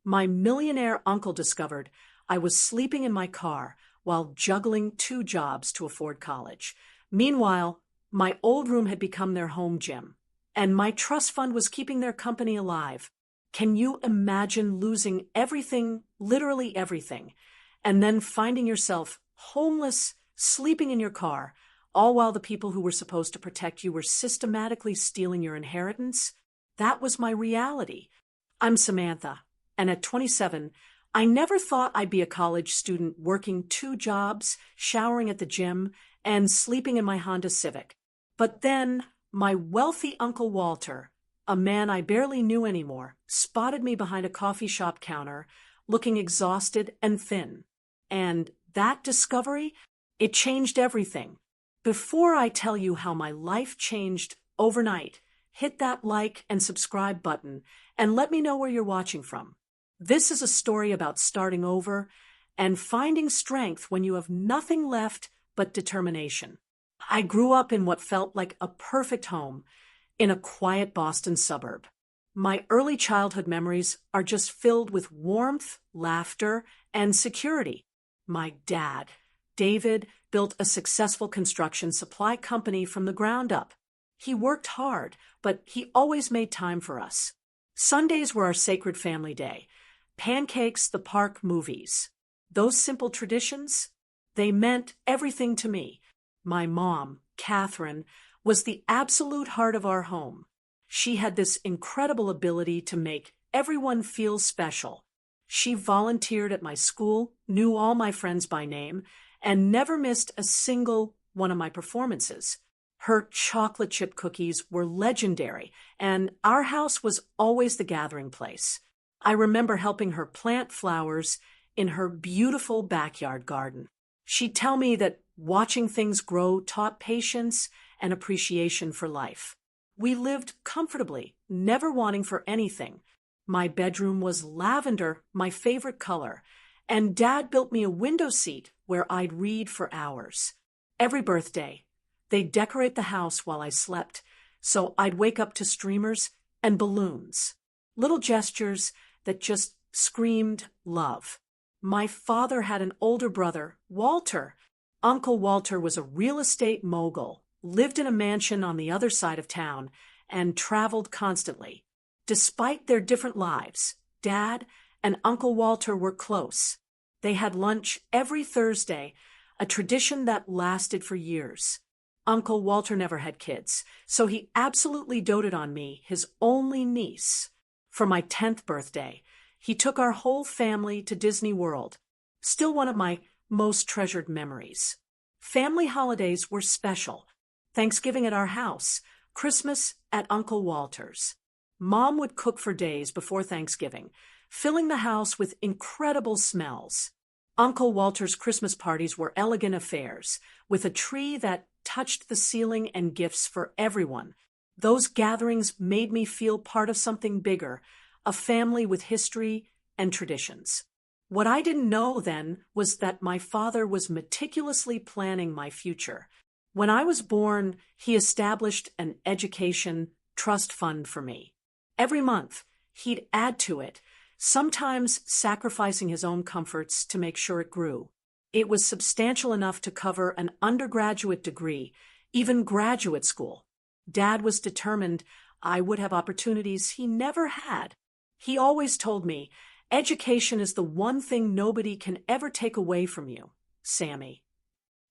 My millionaire uncle discovered I was sleeping in my car while juggling 2 jobs to afford college. Meanwhile, my old room had become their home gym, and my trust fund was keeping their company alive. Can you imagine losing everything, literally everything, and then finding yourself homeless, sleeping in your car, all while the people who were supposed to protect you were systematically stealing your inheritance? That was my reality. I'm Samantha, and at 27, I never thought I'd be a college student working 2 jobs, showering at the gym, and sleeping in my Honda Civic. But then, my wealthy Uncle Walter, a man I barely knew anymore, spotted me behind a coffee shop counter, looking exhausted and thin. And that discovery, it changed everything. Before I tell you how my life changed overnight, hit that like and subscribe button and let me know where you're watching from. This is a story about starting over and finding strength when you have nothing left but determination. I grew up in what felt like a perfect home in a quiet Boston suburb. My early childhood memories are just filled with warmth, laughter, and security. My dad, David, built a successful construction supply company from the ground up. He worked hard, but he always made time for us. Sundays were our sacred family day. Pancakes, the park, movies. Those simple traditions, they meant everything to me. My mom, Catherine, was the absolute heart of our home. She had this incredible ability to make everyone feel special. She volunteered at my school, knew all my friends by name, and never missed a single one of my performances. Her chocolate chip cookies were legendary, and our house was always the gathering place. I remember helping her plant flowers in her beautiful backyard garden. She'd tell me that watching things grow taught patience and appreciation for life. We lived comfortably, never wanting for anything. My bedroom was lavender, my favorite color, and Dad built me a window seat where I'd read for hours. Every birthday, they'd decorate the house while I slept, so I'd wake up to streamers and balloons. Little gestures that just screamed love. My father had an older brother, Walter. Uncle Walter was a real estate mogul, lived in a mansion on the other side of town, and traveled constantly. Despite their different lives, Dad and Uncle Walter were close. They had lunch every Thursday, a tradition that lasted for years. Uncle Walter never had kids, so he absolutely doted on me, his only niece. For my 10th birthday, he took our whole family to Disney World, still one of my most treasured memories. Family holidays were special. Thanksgiving at our house, Christmas at Uncle Walter's. Mom would cook for days before Thanksgiving, filling the house with incredible smells. Uncle Walter's Christmas parties were elegant affairs, with a tree that touched the ceiling and gifts for everyone. Those gatherings made me feel part of something bigger, a family with history and traditions. What I didn't know then was that my father was meticulously planning my future. When I was born, he established an education trust fund for me. Every month, he'd add to it, sometimes sacrificing his own comforts to make sure it grew. It was substantial enough to cover an undergraduate degree, even graduate school. Dad was determined I would have opportunities he never had. He always told me, education is the one thing nobody can ever take away from you, Sammy.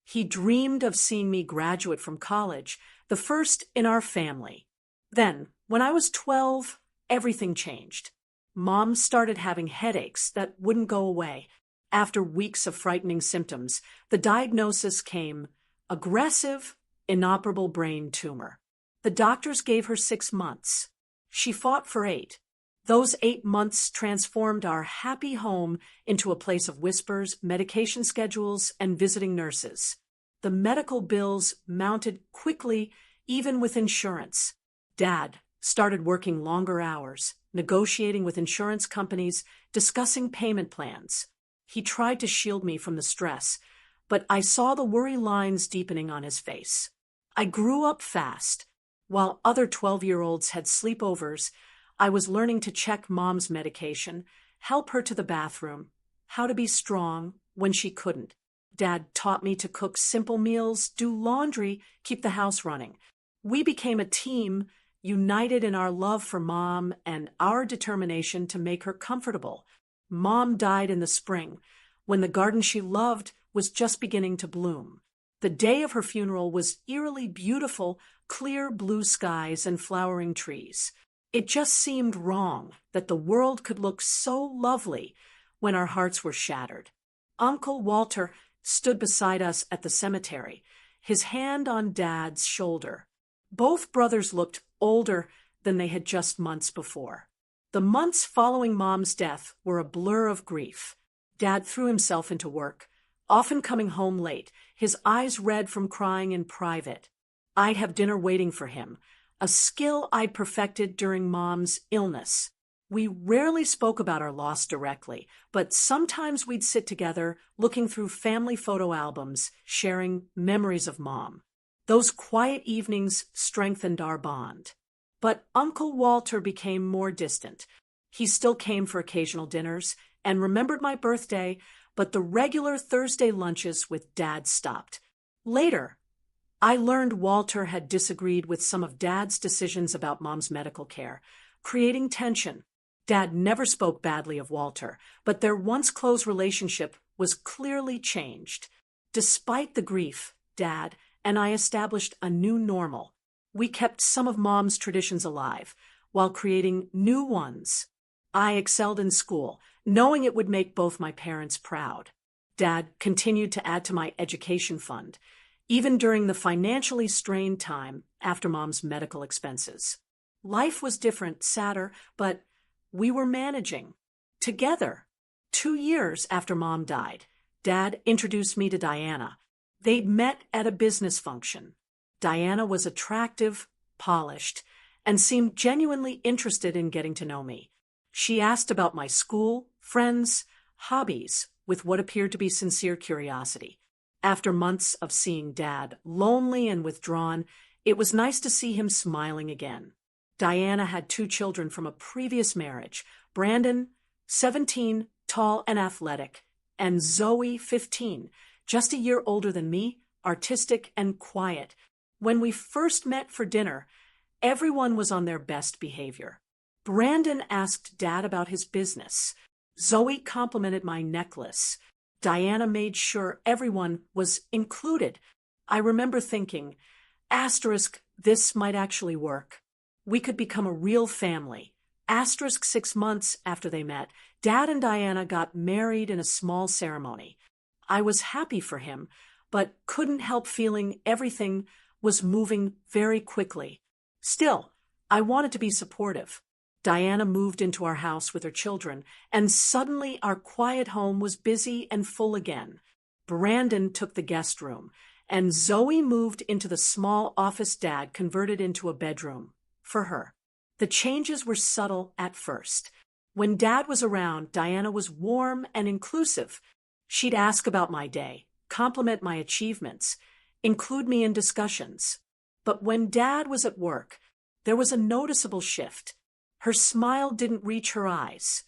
He dreamed of seeing me graduate from college, the first in our family. Then, when I was 12, everything changed. Mom started having headaches that wouldn't go away. After weeks of frightening symptoms, the diagnosis came: aggressive, inoperable brain tumor. The doctors gave her 6 months. She fought for 8. Those 8 months transformed our happy home into a place of whispers, medication schedules, and visiting nurses. The medical bills mounted quickly, even with insurance. Dad started working longer hours, negotiating with insurance companies, discussing payment plans. He tried to shield me from the stress, but I saw the worry lines deepening on his face. I grew up fast. While other 12-year-olds had sleepovers, I was learning to check Mom's medication, help her to the bathroom, how to be strong when she couldn't. Dad taught me to cook simple meals, do laundry, keep the house running. We became a team, united in our love for Mom and our determination to make her comfortable. Mom died in the spring, when the garden she loved was just beginning to bloom. The day of her funeral was eerily beautiful, clear blue skies and flowering trees. It just seemed wrong that the world could look so lovely when our hearts were shattered. Uncle Walter stood beside us at the cemetery, his hand on Dad's shoulder. Both brothers looked older than they had just months before. The months following Mom's death were a blur of grief. Dad threw himself into work, often coming home late, his eyes red from crying in private. I'd have dinner waiting for him, a skill I'd perfected during Mom's illness. We rarely spoke about our loss directly, but sometimes we'd sit together, looking through family photo albums, sharing memories of Mom. Those quiet evenings strengthened our bond. But Uncle Walter became more distant. He still came for occasional dinners and remembered my birthday, but the regular Thursday lunches with Dad stopped. Later, I learned Walter had disagreed with some of Dad's decisions about Mom's medical care, creating tension. Dad never spoke badly of Walter, but their once close relationship was clearly changed. Despite the grief, Dad and I established a new normal. We kept some of Mom's traditions alive, while creating new ones. I excelled in school, knowing it would make both my parents proud. Dad continued to add to my education fund, even during the financially strained time after Mom's medical expenses. Life was different, sadder, but we were managing. Together. 2 years after Mom died, Dad introduced me to Diana. They'd met at a business function. Diana was attractive, polished, and seemed genuinely interested in getting to know me. She asked about my school, friends, hobbies, with what appeared to be sincere curiosity. After months of seeing Dad lonely and withdrawn, it was nice to see him smiling again. Diana had 2 children from a previous marriage, Brandon, 17, tall and athletic, and Zoe, 15, just a year older than me, artistic and quiet. When we first met for dinner, everyone was on their best behavior. Brandon asked Dad about his business. Zoe complimented my necklace. Diana made sure everyone was included. I remember thinking, asterisk, this might actually work. We could become a real family. Asterisk 6 months after they met, Dad and Diana got married in a small ceremony. I was happy for him, but couldn't help feeling everything was moving very quickly. Still, I wanted to be supportive. Diana moved into our house with her children, and suddenly our quiet home was busy and full again. Brandon took the guest room, and Zoe moved into the small office Dad converted into a bedroom for her. The changes were subtle at first. When Dad was around, Diana was warm and inclusive. She'd ask about my day, compliment my achievements, include me in discussions. But when Dad was at work, there was a noticeable shift. Her smile didn't reach her eyes.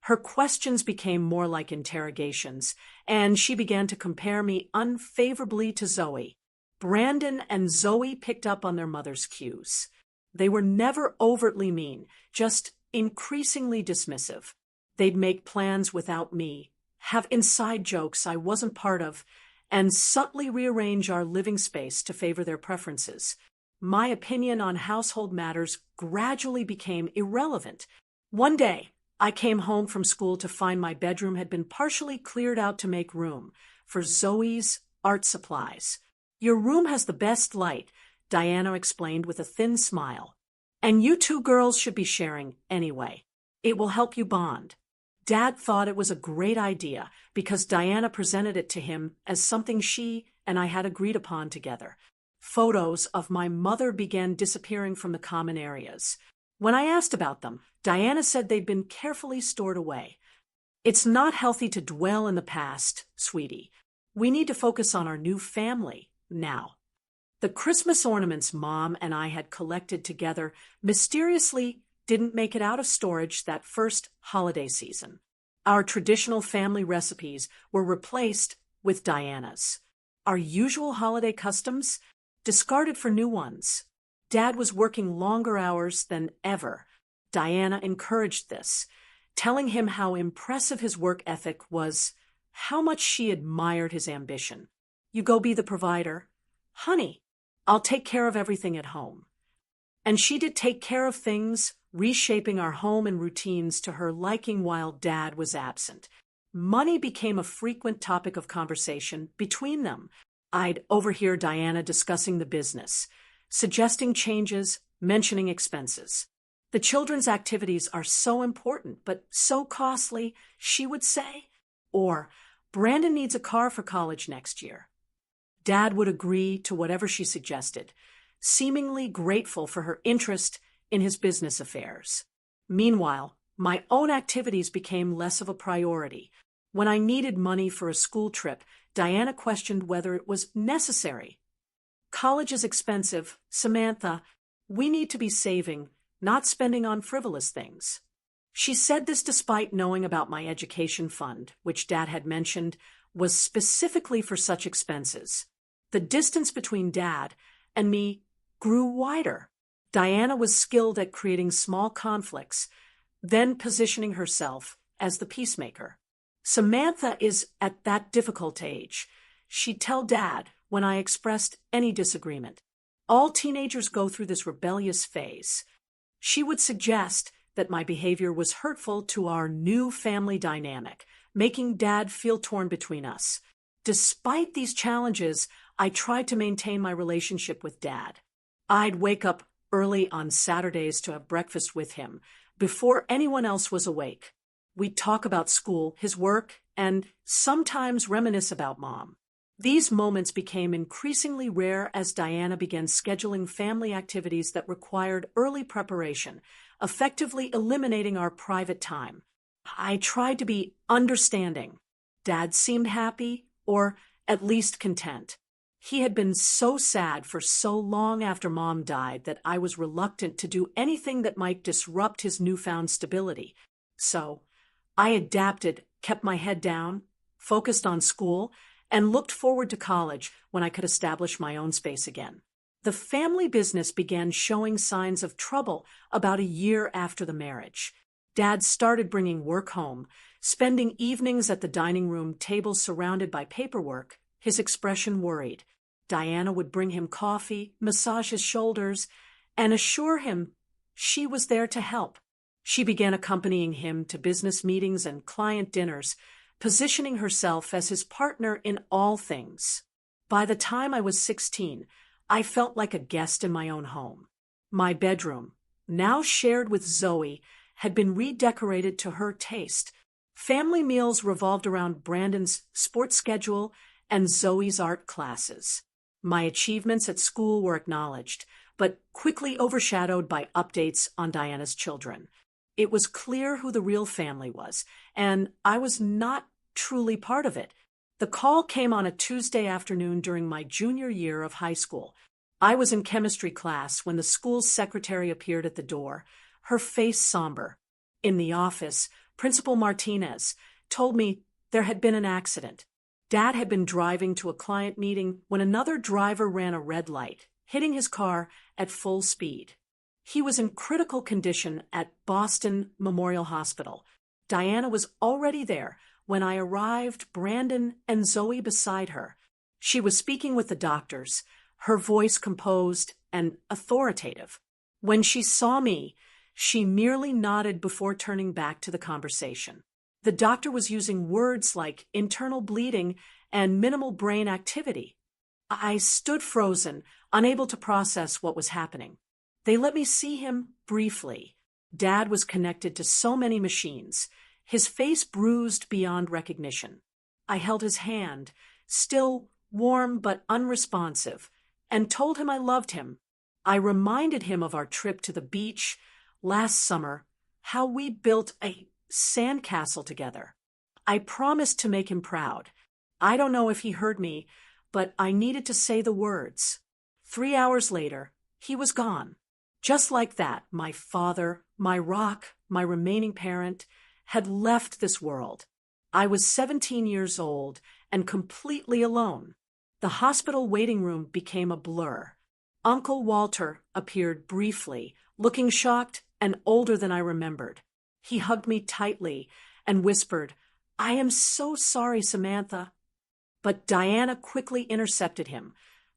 Her questions became more like interrogations, and she began to compare me unfavorably to Zoe. Brandon and Zoe picked up on their mother's cues. They were never overtly mean, just increasingly dismissive. They'd make plans without me, have inside jokes I wasn't part of, and subtly rearrange our living space to favor their preferences. My opinion on household matters gradually became irrelevant. One day, I came home from school to find my bedroom had been partially cleared out to make room for Zoe's art supplies. "Your room has the best light," Diana explained with a thin smile. "And you 2 girls should be sharing anyway. It will help you bond." Dad thought it was a great idea because Diana presented it to him as something she and I had agreed upon together. Photos of my mother began disappearing from the common areas. When I asked about them, Diana said they'd been carefully stored away. "It's not healthy to dwell in the past, sweetie. We need to focus on our new family now." The Christmas ornaments Mom and I had collected together mysteriously didn't make it out of storage that first holiday season. Our traditional family recipes were replaced with Diana's. Our usual holiday customs discarded for new ones. Dad was working longer hours than ever. Diana encouraged this, telling him how impressive his work ethic was, how much she admired his ambition. You go be the provider. Honey, I'll take care of everything at home. And she did take care of things, reshaping our home and routines to her liking while Dad was absent. Money became a frequent topic of conversation between them. I'd overhear Diana discussing the business, suggesting changes, mentioning expenses. The children's activities are so important, but so costly, she would say. Or, Brandon needs a car for college next year. Dad would agree to whatever she suggested, seemingly grateful for her interest in his business affairs. Meanwhile, my own activities became less of a priority. When I needed money for a school trip, Diana questioned whether it was necessary. College is expensive, Samantha. We need to be saving, not spending on frivolous things. She said this despite knowing about my education fund, which Dad had mentioned was specifically for such expenses. The distance between Dad and me grew wider. Diana was skilled at creating small conflicts, then positioning herself as the peacemaker. Samantha is at that difficult age. She'd tell Dad when I expressed any disagreement. All teenagers go through this rebellious phase. She would suggest that my behavior was hurtful to our new family dynamic, making Dad feel torn between us. Despite these challenges, I tried to maintain my relationship with Dad. I'd wake up early on Saturdays to have breakfast with him, before anyone else was awake. We'd talk about school, his work, and sometimes reminisce about Mom. These moments became increasingly rare as Diana began scheduling family activities that required early preparation, effectively eliminating our private time. I tried to be understanding. Dad seemed happy, or at least content. He had been so sad for so long after Mom died that I was reluctant to do anything that might disrupt his newfound stability. So, I adapted, kept my head down, focused on school, and looked forward to college when I could establish my own space again. The family business began showing signs of trouble about a year after the marriage. Dad started bringing work home, spending evenings at the dining room table surrounded by paperwork, his expression worried. Diana would bring him coffee, massage his shoulders, and assure him she was there to help. She began accompanying him to business meetings and client dinners, positioning herself as his partner in all things. By the time I was 16, I felt like a guest in my own home. My bedroom, now shared with Zoe, had been redecorated to her taste. Family meals revolved around Brandon's sports schedule and Zoe's art classes. My achievements at school were acknowledged, but quickly overshadowed by updates on Diana's children. It was clear who the real family was, and I was not truly part of it. The call came on a Tuesday afternoon during my junior year of high school. I was in chemistry class when the school's secretary appeared at the door, her face somber. In the office, Principal Martinez told me there had been an accident. Dad had been driving to a client meeting when another driver ran a red light, hitting his car at full speed. He was in critical condition at Boston Memorial Hospital. Diana was already there when I arrived, Brandon and Zoe beside her. She was speaking with the doctors, her voice composed and authoritative. When she saw me, she merely nodded before turning back to the conversation. The doctor was using words like internal bleeding and minimal brain activity. I stood frozen, unable to process what was happening. They let me see him briefly. Dad was connected to so many machines, his face bruised beyond recognition. I held his hand, still warm but unresponsive, and told him I loved him. I reminded him of our trip to the beach last summer, how we built a sandcastle together. I promised to make him proud. I don't know if he heard me, but I needed to say the words. 3 hours later, he was gone. Just like that, my father, my rock, my remaining parent, had left this world. I was 17 years old and completely alone. The hospital waiting room became a blur. Uncle Walter appeared briefly, looking shocked and older than I remembered. He hugged me tightly and whispered, "I am so sorry, Samantha." But Diana quickly intercepted him,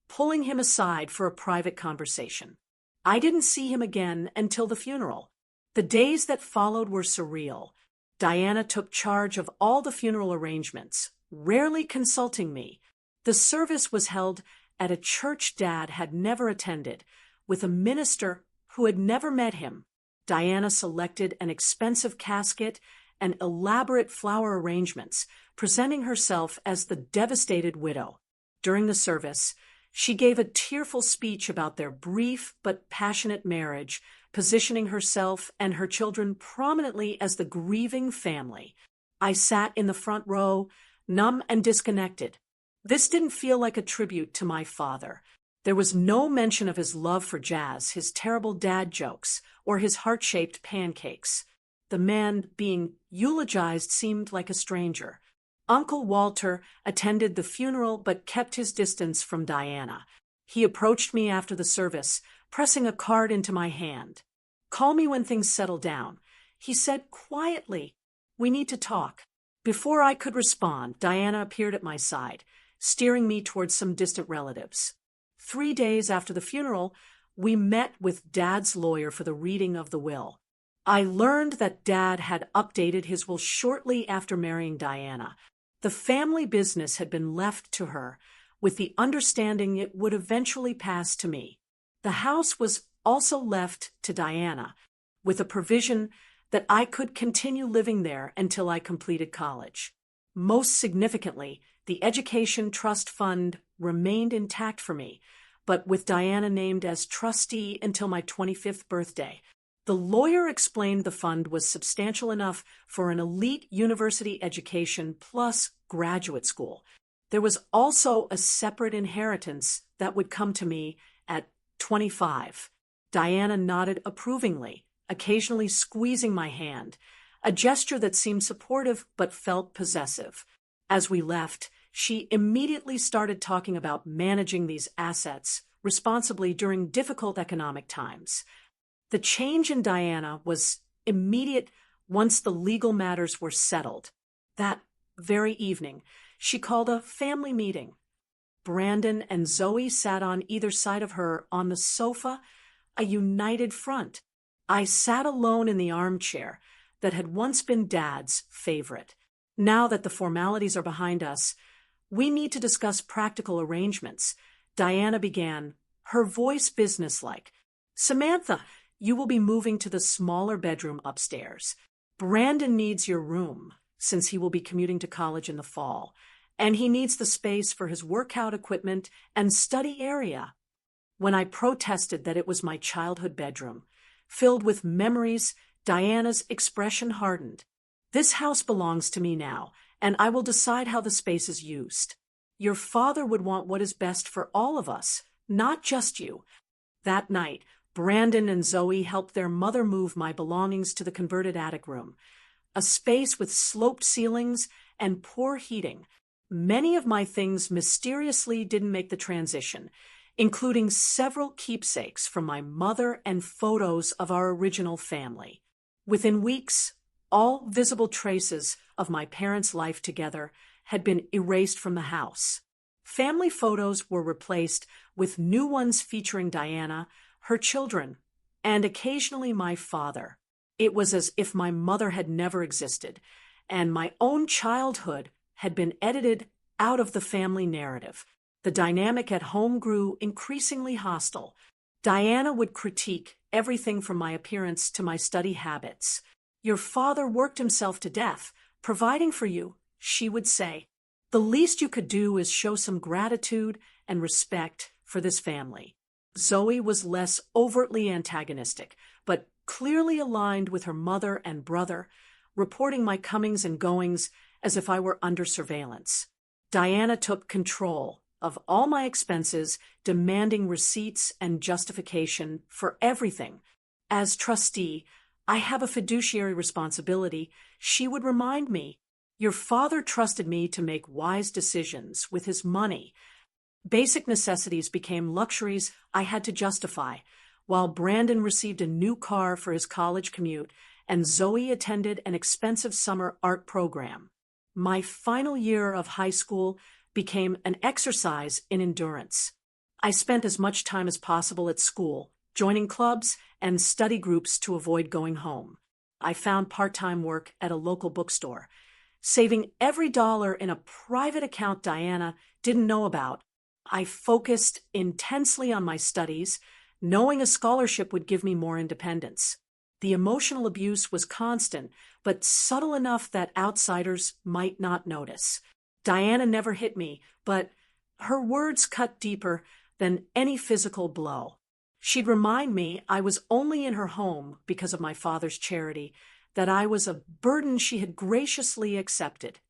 pulling him aside for a private conversation. I didn't see him again until the funeral. The days that followed were surreal. Diana took charge of all the funeral arrangements, rarely consulting me. The service was held at a church Dad had never attended, with a minister who had never met him. Diana selected an expensive casket and elaborate flower arrangements, presenting herself as the devastated widow. During the service, she gave a tearful speech about their brief but passionate marriage, positioning herself and her children prominently as the grieving family. I sat in the front row, numb and disconnected. This didn't feel like a tribute to my father. There was no mention of his love for jazz, his terrible dad jokes, or his heart-shaped pancakes. The man being eulogized seemed like a stranger. Uncle Walter attended the funeral but kept his distance from Diana. He approached me after the service, pressing a card into my hand. "Call me when things settle down," he said quietly. "We need to talk." Before I could respond, Diana appeared at my side, steering me towards some distant relatives. 3 days after the funeral, we met with Dad's lawyer for the reading of the will. I learned that Dad had updated his will shortly after marrying Diana. The family business had been left to her, with the understanding it would eventually pass to me. The house was also left to Diana, with a provision that I could continue living there until I completed college. Most significantly, the Education Trust Fund remained intact for me, but with Diana named as trustee until my 25th birthday. The lawyer explained the fund was substantial enough for an elite university education plus graduate school. There was also a separate inheritance that would come to me at 25. Diana nodded approvingly, occasionally squeezing my hand, a gesture that seemed supportive but felt possessive. As we left, she immediately started talking about managing these assets responsibly during difficult economic times. The change in Diana was immediate once the legal matters were settled. That very evening, she called a family meeting. Brandon and Zoe sat on either side of her on the sofa, a united front. I sat alone in the armchair that had once been Dad's favorite. Now that the formalities are behind us, we need to discuss practical arrangements. Diana began, her voice businesslike. "Samantha, you will be moving to the smaller bedroom upstairs. Brandon needs your room, since he will be commuting to college in the fall, and he needs the space for his workout equipment and study area." When I protested that it was my childhood bedroom, filled with memories, Diana's expression hardened. "This house belongs to me now, and I will decide how the space is used. Your father would want what is best for all of us, not just you." That night, Brandon and Zoe helped their mother move my belongings to the converted attic room, a space with sloped ceilings and poor heating. Many of my things mysteriously didn't make the transition, including several keepsakes from my mother and photos of our original family. Within weeks, all visible traces of my parents' life together had been erased from the house. Family photos were replaced with new ones featuring Diana, her children, and occasionally my father. It was as if my mother had never existed, and my own childhood had been edited out of the family narrative. The dynamic at home grew increasingly hostile. Diana would critique everything from my appearance to my study habits. "Your father worked himself to death, providing for you," she would say. "The least you could do is show some gratitude and respect for this family." Zoe was less overtly antagonistic, but clearly aligned with her mother and brother, reporting my comings and goings as if I were under surveillance. Diana took control of all my expenses, demanding receipts and justification for everything. As trustee, I have a fiduciary responsibility. She would remind me, your father trusted me to make wise decisions with his money. Basic necessities became luxuries I had to justify, while Brandon received a new car for his college commute and Zoe attended an expensive summer art program. My final year of high school became an exercise in endurance. I spent as much time as possible at school, joining clubs and study groups to avoid going home. I found part-time work at a local bookstore, saving every dollar in a private account Diana didn't know about. I focused intensely on my studies, knowing a scholarship would give me more independence. The emotional abuse was constant, but subtle enough that outsiders might not notice. Diana never hit me, but her words cut deeper than any physical blow. She'd remind me I was only in her home because of my father's charity, that I was a burden she had graciously accepted.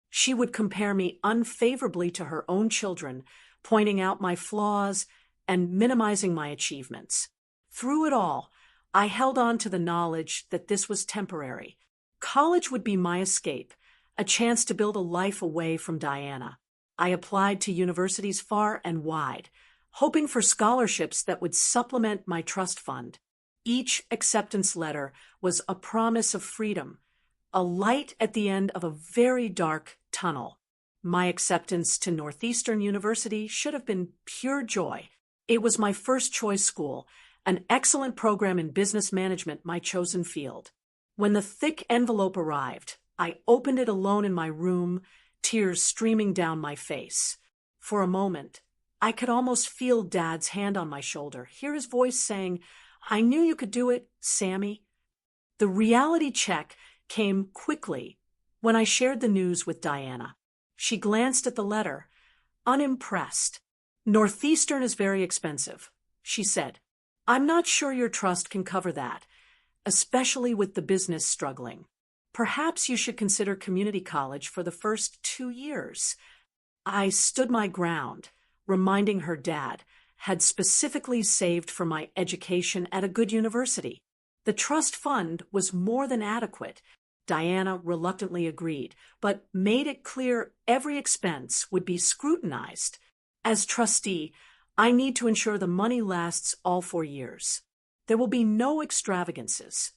She would compare me unfavorably to her own children, pointing out my flaws and minimizing my achievements. Through it all, I held on to the knowledge that this was temporary. College would be my escape, a chance to build a life away from Diana. I applied to universities far and wide, hoping for scholarships that would supplement my trust fund. Each acceptance letter was a promise of freedom, a light at the end of a very dark tunnel. My acceptance to Northeastern University should have been pure joy. It was my first choice school, an excellent program in business management, my chosen field. When the thick envelope arrived, I opened it alone in my room, tears streaming down my face. For a moment, I could almost feel Dad's hand on my shoulder, hear his voice saying, "I knew you could do it, Sammy." The reality check came quickly when I shared the news with Diana. She glanced at the letter, unimpressed. "Northeastern is very expensive," she said. "I'm not sure your trust can cover that, especially with the business struggling. Perhaps you should consider community college for the first 2 years." I stood my ground, reminding her Dad had specifically saved for my education at a good university. The trust fund was more than adequate. Diana reluctantly agreed, but made it clear every expense would be scrutinized. As trustee, I need to ensure the money lasts all 4 years. There will be no extravagances.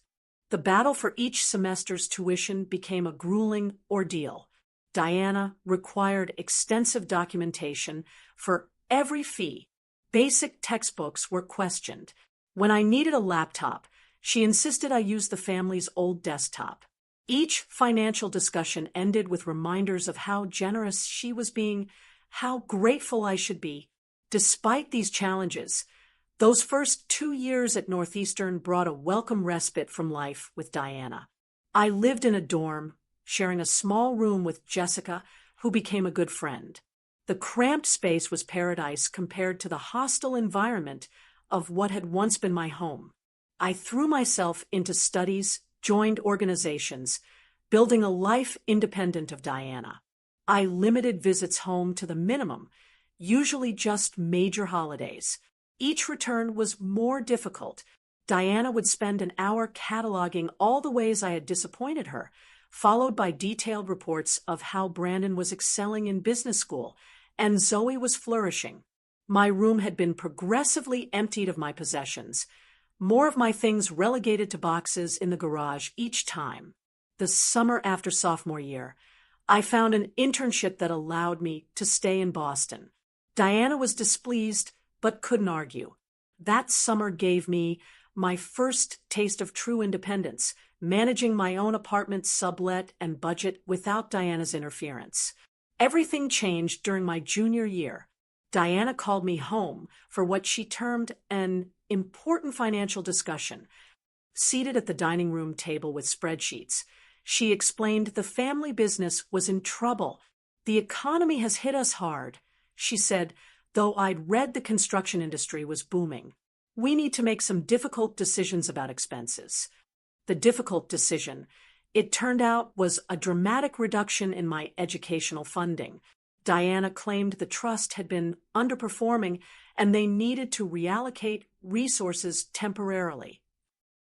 The battle for each semester's tuition became a grueling ordeal. Diana required extensive documentation for every fee. Basic textbooks were questioned. When I needed a laptop, she insisted I use the family's old desktop. Each financial discussion ended with reminders of how generous she was being, how grateful I should be. Despite these challenges, those first 2 years at Northeastern brought a welcome respite from life with Diana. I lived in a dorm, sharing a small room with Jessica, who became a good friend. The cramped space was paradise compared to the hostile environment of what had once been my home. I threw myself into studies, joined organizations, building a life independent of Diana. I limited visits home to the minimum, usually just major holidays. Each return was more difficult. Diana would spend an hour cataloging all the ways I had disappointed her, followed by detailed reports of how Brandon was excelling in business school and Zoe was flourishing. My room had been progressively emptied of my possessions, more of my things relegated to boxes in the garage each time. The summer after sophomore year, I found an internship that allowed me to stay in Boston. Diana was displeased, but couldn't argue. That summer gave me my first taste of true independence, managing my own apartment, sublet, and budget without Diana's interference. Everything changed during my junior year. Diana called me home for what she termed an important financial discussion. Seated at the dining room table with spreadsheets, she explained the family business was in trouble. "The economy has hit us hard," she said, though I'd read the construction industry was booming. "We need to make some difficult decisions about expenses." The difficult decision, it turned out, was a dramatic reduction in my educational funding. Diana claimed the trust had been underperforming and they needed to reallocate resources temporarily.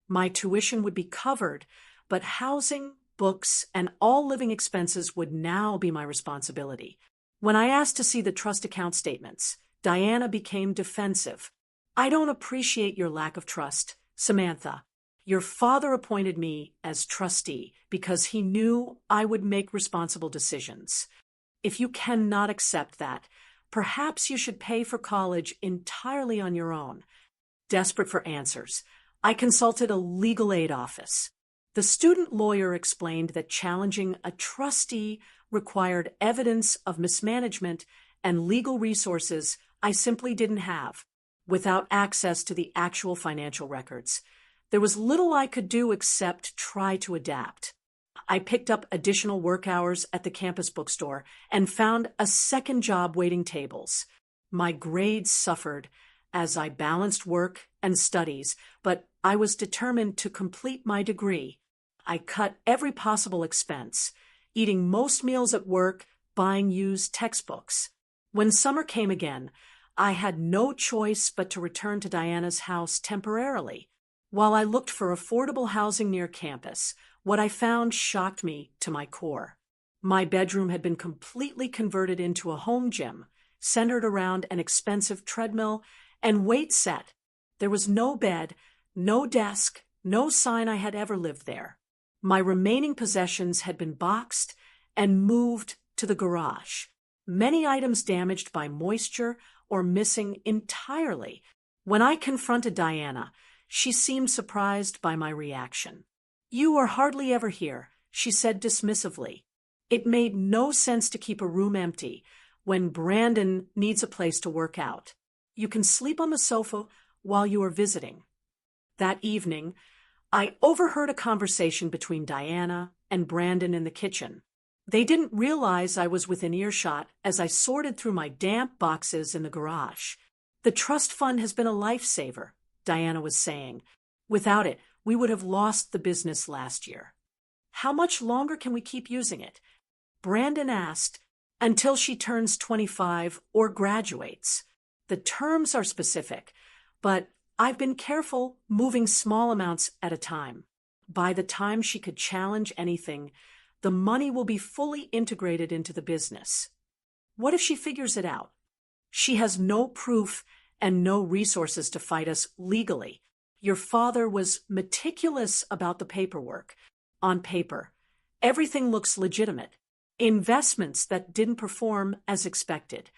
My tuition would be covered, but housing, books, and all living expenses would now be my responsibility. When I asked to see the trust account statements, Diana became defensive. "I don't appreciate your lack of trust, Samantha. Your father appointed me as trustee because he knew I would make responsible decisions. If you cannot accept that, perhaps you should pay for college entirely on your own." Desperate for answers, I consulted a legal aid office. The student lawyer explained that challenging a trustee required evidence of mismanagement and legal resources I simply didn't have. Without access to the actual financial records, there was little I could do except try to adapt. I picked up additional work hours at the campus bookstore and found a second job waiting tables. My grades suffered as I balanced work and studies, but I was determined to complete my degree. I cut every possible expense, eating most meals at work, buying used textbooks. When summer came again, I had no choice but to return to Diana's house temporarily. While I looked for affordable housing near campus, what I found shocked me to my core. My bedroom had been completely converted into a home gym, centered around an expensive treadmill and weight set. There was no bed, no desk, no sign I had ever lived there. My remaining possessions had been boxed and moved to the garage. Many items damaged by moisture or missing entirely. When I confronted Diana, she seemed surprised by my reaction. "You are hardly ever here," she said dismissively. "It made no sense to keep a room empty when Brandon needs a place to work out. You can sleep on the sofa while you are visiting." That evening, I overheard a conversation between Diana and Brandon in the kitchen. They didn't realize I was within earshot as I sorted through my damp boxes in the garage. "The trust fund has been a lifesaver," Diana was saying. "Without it, we would have lost the business last year." "How much longer can we keep using it?" Brandon asked. "Until she turns 25 or graduates. The terms are specific, but I've been careful moving small amounts at a time. By the time she could challenge anything, the money will be fully integrated into the business." "What if she figures it out?" "She has no proof and no resources to fight us legally. Your father was meticulous about the paperwork. On paper, everything looks legitimate. Investments that didn't perform as expected."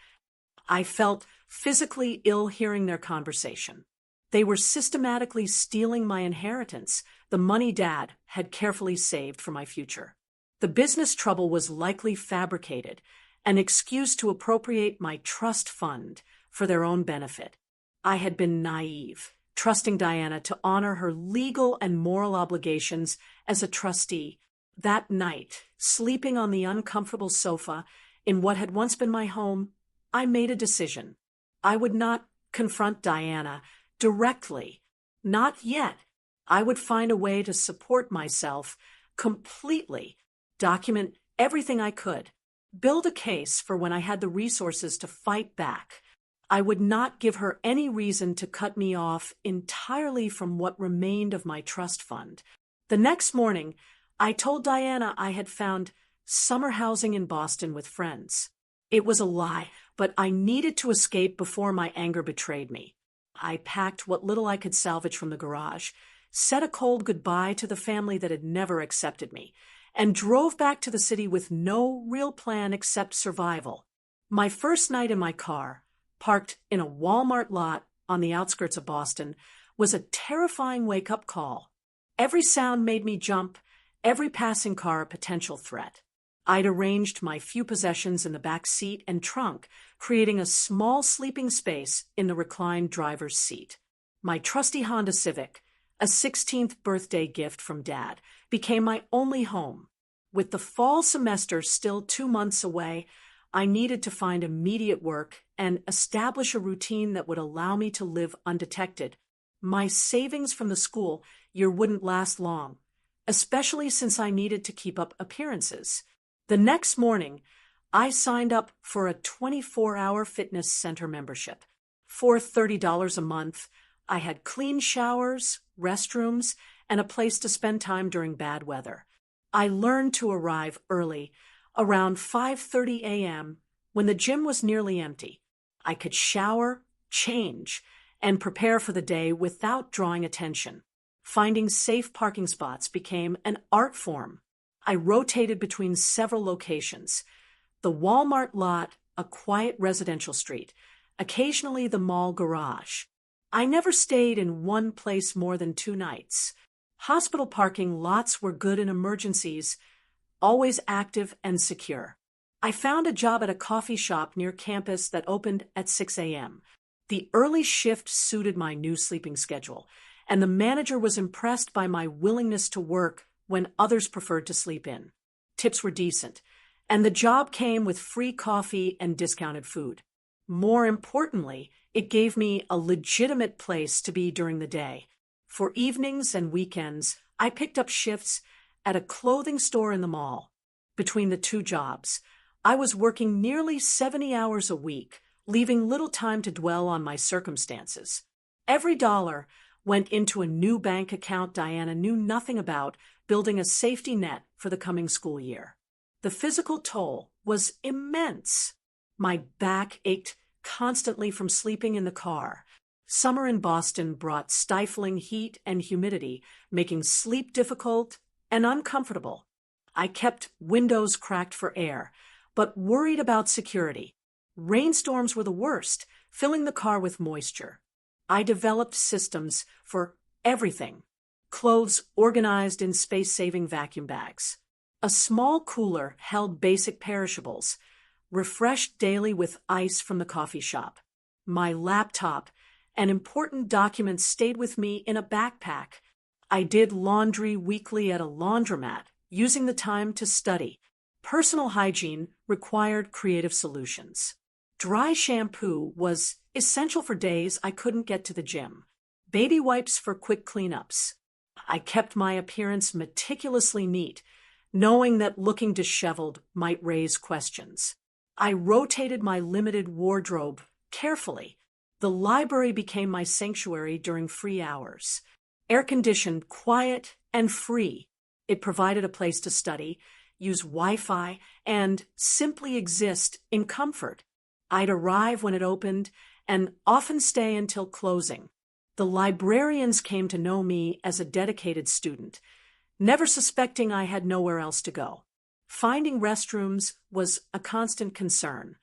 I felt physically ill hearing their conversation. They were systematically stealing my inheritance, the money Dad had carefully saved for my future. The business trouble was likely fabricated, an excuse to appropriate my trust fund for their own benefit. I had been naive, trusting Diana to honor her legal and moral obligations as a trustee. That night, sleeping on the uncomfortable sofa in what had once been my home, I made a decision. I would not confront Diana directly. Not yet. I would find a way to support myself completely, document everything I could, build a case for when I had the resources to fight back. I would not give her any reason to cut me off entirely from what remained of my trust fund. The next morning, I told Diana I had found summer housing in Boston with friends. It was a lie, but I needed to escape before my anger betrayed me. I packed what little I could salvage from the garage, said a cold goodbye to the family that had never accepted me, and drove back to the city with no real plan except survival. My first night in my car, parked in a Walmart lot on the outskirts of Boston, was a terrifying wake-up call. Every sound made me jump, every passing car a potential threat. I'd arranged my few possessions in the back seat and trunk, creating a small sleeping space in the reclined driver's seat. My trusty Honda Civic, a 16th birthday gift from Dad, became my only home. With the fall semester still 2 months away, I needed to find immediate work and establish a routine that would allow me to live undetected. My savings from the school year wouldn't last long, especially since I needed to keep up appearances. The next morning, I signed up for a 24-hour fitness center membership. For $30 a month, I had clean showers, restrooms, and a place to spend time during bad weather. I learned to arrive early, around 5:30 a.m., when the gym was nearly empty. I could shower, change, and prepare for the day without drawing attention. Finding safe parking spots became an art form. I rotated between several locations: the Walmart lot, a quiet residential street, occasionally the mall garage. I never stayed in one place more than 2 nights. Hospital parking lots were good in emergencies, always active and secure. I found a job at a coffee shop near campus that opened at 6 a.m. The early shift suited my new sleeping schedule, and the manager was impressed by my willingness to work when others preferred to sleep in. Tips were decent, and the job came with free coffee and discounted food. More importantly, it gave me a legitimate place to be during the day. For evenings and weekends, I picked up shifts at a clothing store in the mall. Between the 2 jobs, I was working nearly 70 hours a week, leaving little time to dwell on my circumstances. Every dollar went into a new bank account Diana knew nothing about, building a safety net for the coming school year. The physical toll was immense. My back ached constantly from sleeping in the car. Summer in Boston brought stifling heat and humidity, making sleep difficult and uncomfortable. I kept windows cracked for air, but worried about security. Rainstorms were the worst, filling the car with moisture. I developed systems for everything: clothes organized in space-saving vacuum bags. A small cooler held basic perishables, refreshed daily with ice from the coffee shop. My laptop and important documents stayed with me in a backpack. I did laundry weekly at a laundromat, using the time to study. Personal hygiene required creative solutions. Dry shampoo was essential for days I couldn't get to the gym. Baby wipes for quick cleanups. I kept my appearance meticulously neat, knowing that looking disheveled might raise questions. I rotated my limited wardrobe carefully. The library became my sanctuary during free hours. Air-conditioned, quiet, and free, it provided a place to study, use Wi-Fi, and simply exist in comfort. I'd arrive when it opened and often stay until closing. The librarians came to know me as a dedicated student, never suspecting I had nowhere else to go. Finding restrooms was a constant concern.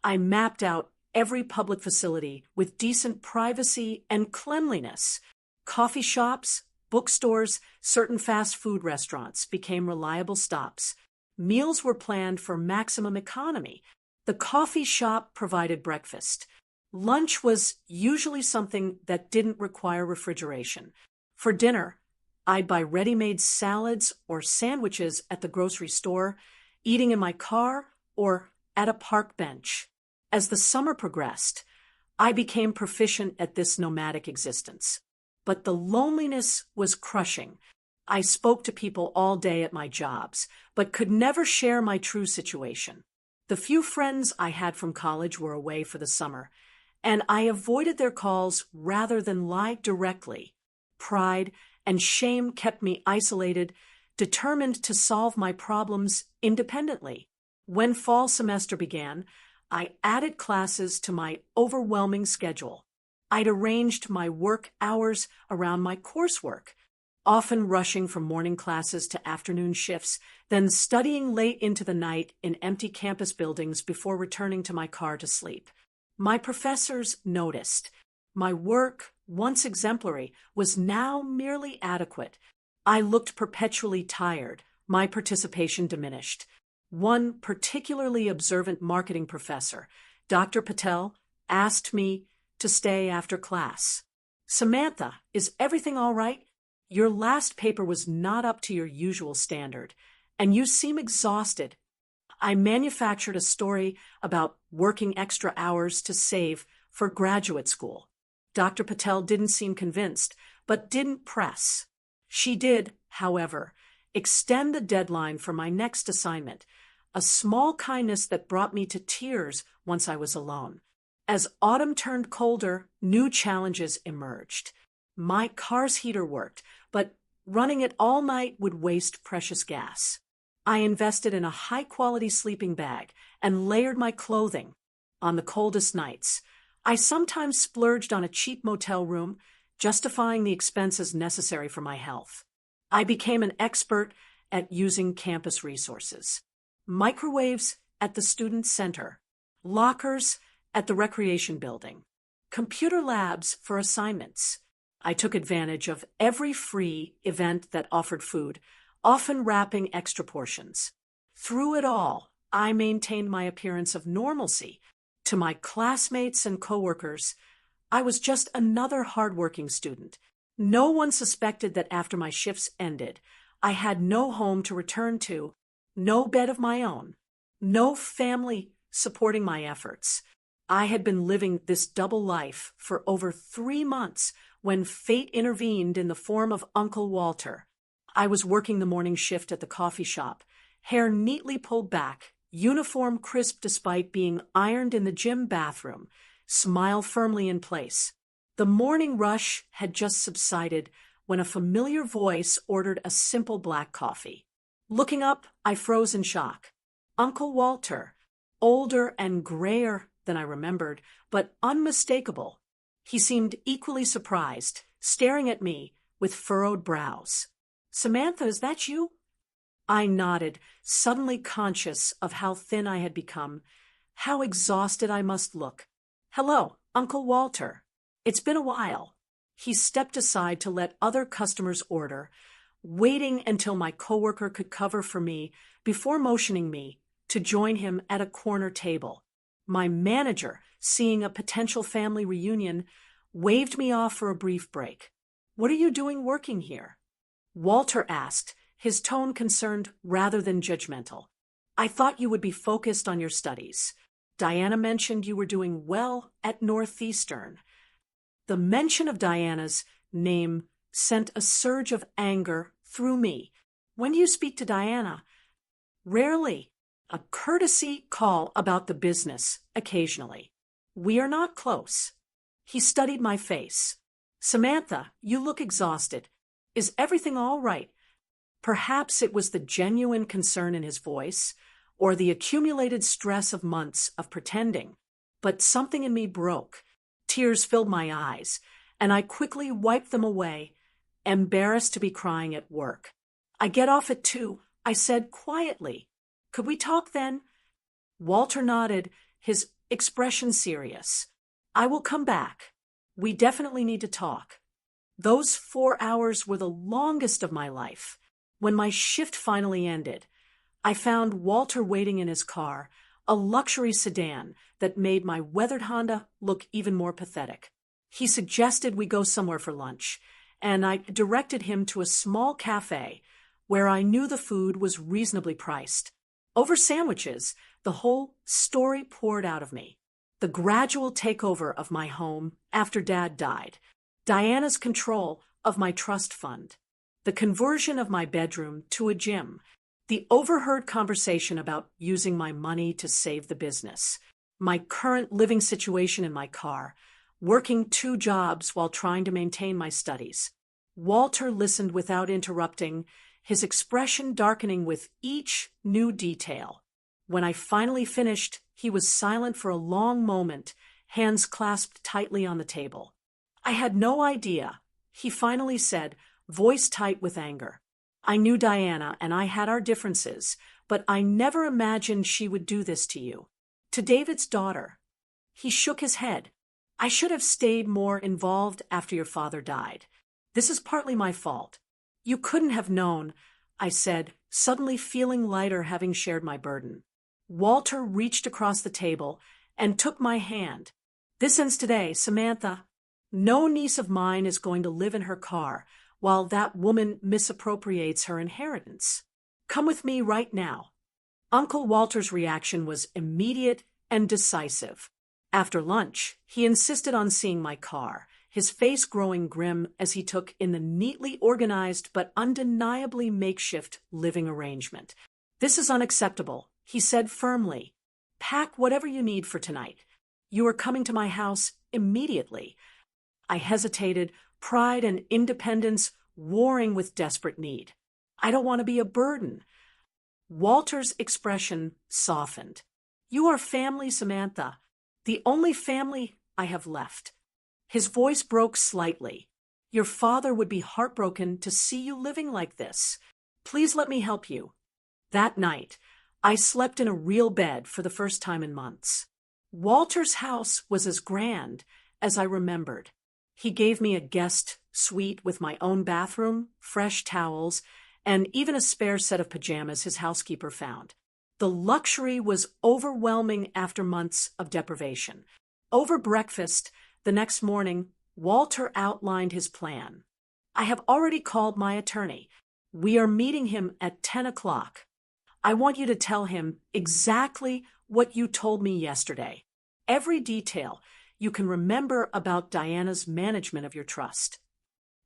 I mapped out every public facility with decent privacy and cleanliness. Coffee shops, bookstores, certain fast food restaurants became reliable stops. Meals were planned for maximum economy. The coffee shop provided breakfast. Lunch was usually something that didn't require refrigeration. For dinner, I'd buy ready-made salads or sandwiches at the grocery store, eating in my car or at a park bench. As the summer progressed, I became proficient at this nomadic existence. But the loneliness was crushing. I spoke to people all day at my jobs, but could never share my true situation. The few friends I had from college were away for the summer, and I avoided their calls rather than lie directly. Pride and shame kept me isolated, determined to solve my problems independently. When fall semester began, I added classes to my overwhelming schedule. I'd arranged my work hours around my coursework, often rushing from morning classes to afternoon shifts, then studying late into the night in empty campus buildings before returning to my car to sleep. My professors noticed. My work, once exemplary, was now merely adequate. I looked perpetually tired. My participation diminished. One particularly observant marketing professor, Dr. Patel, asked me to stay after class. "Samantha, is everything all right? Your last paper was not up to your usual standard, and you seem exhausted." I manufactured a story about working extra hours to save for graduate school. Dr. Patel didn't seem convinced, but didn't press. She did, however, extend the deadline for my next assignment, a small kindness that brought me to tears once I was alone. As autumn turned colder, new challenges emerged. My car's heater worked, but Running it all night would waste precious gas. I invested in a high-quality sleeping bag and layered my clothing. On the coldest nights, I sometimes splurged on a cheap motel room, justifying the expenses necessary for my health. I became an expert at using campus resources. Microwaves at the student center, lockers at the recreation building, computer labs for assignments. I took advantage of every free event that offered food, often wrapping extra portions. Through it all, I maintained my appearance of normalcy. To my classmates and coworkers, I was just another hardworking student. No one suspected that after my shifts ended, I had no home to return to, no bed of my own, no family supporting my efforts. I had been living this double life for over 3 months when fate intervened in the form of Uncle Walter. I was working the morning shift at the coffee shop, hair neatly pulled back, uniform crisp despite being ironed in the gym bathroom, smile firmly in place. The morning rush had just subsided when a familiar voice ordered a simple black coffee. Looking up, I froze in shock. Uncle Walter, older and grayer than I remembered, but unmistakable. He seemed equally surprised, staring at me with furrowed brows. "Samantha, is that you?" I nodded, suddenly conscious of how thin I had become, how exhausted I must look. "Hello, Uncle Walter. It's been a while." He stepped aside to let other customers order, waiting until my coworker could cover for me before motioning me to join him at a corner table. My manager, seeing a potential family reunion, waved me off for a brief break. "What are you doing working here?" Walter asked, his tone concerned rather than judgmental. "I thought you would be focused on your studies. Diana mentioned you were doing well at Northeastern." The mention of Diana's name sent a surge of anger through me. "When do you speak to Diana?" "Rarely. A courtesy call about the business, occasionally. We are not close." He studied my face. "Samantha, you look exhausted. Is everything all right?" Perhaps it was the genuine concern in his voice, or the accumulated stress of months of pretending. But something in me broke. Tears filled my eyes, and I quickly wiped them away, embarrassed to be crying at work. "I get off at 2, I said quietly. "Could we talk then?" Walter nodded, his expression serious. "I will come back. We definitely need to talk." Those 4 hours were the longest of my life. When my shift finally ended, I found Walter waiting in his car, a luxury sedan that made my weathered Honda look even more pathetic. He suggested we go somewhere for lunch, and I directed him to a small cafe where I knew the food was reasonably priced. Over sandwiches, the whole story poured out of me. The gradual takeover of my home after Dad died, Diana's control of my trust fund, the conversion of my bedroom to a gym, the overheard conversation about using my money to save the business, my current living situation in my car, working 2 jobs while trying to maintain my studies. Walter listened without interrupting, his expression darkening with each new detail. When I finally finished, he was silent for a long moment, hands clasped tightly on the table. "I had no idea," he finally said, voice tight with anger. "I knew Diana and I had our differences, but I never imagined she would do this to you. To David's daughter." He shook his head. "I should have stayed more involved after your father died. This is partly my fault." "You couldn't have known," I said, suddenly feeling lighter having shared my burden. Walter reached across the table and took my hand. "This ends today, Samantha. No niece of mine is going to live in her car while that woman misappropriates her inheritance. Come with me right now." Uncle Walter's reaction was immediate and decisive. After lunch, he insisted on seeing my car, his face growing grim as he took in the neatly organized but undeniably makeshift living arrangement. "This is unacceptable," he said firmly. "Pack whatever you need for tonight. You are coming to my house immediately." I hesitated, pride and independence warring with desperate need. I don't want to be a burden. Walter's expression softened. You are family, Samantha. The only family I have left. His voice broke slightly. Your father would be heartbroken to see you living like this. Please let me help you. That night, I slept in a real bed for the first time in months. Walter's house was as grand as I remembered. He gave me a guest suite with my own bathroom, fresh towels, and even a spare set of pajamas his housekeeper found. The luxury was overwhelming after months of deprivation. Over breakfast, the next morning, Walter outlined his plan. I have already called my attorney. We are meeting him at 10 o'clock. I want you to tell him exactly what you told me yesterday. Every detail you can remember about Diana's management of your trust.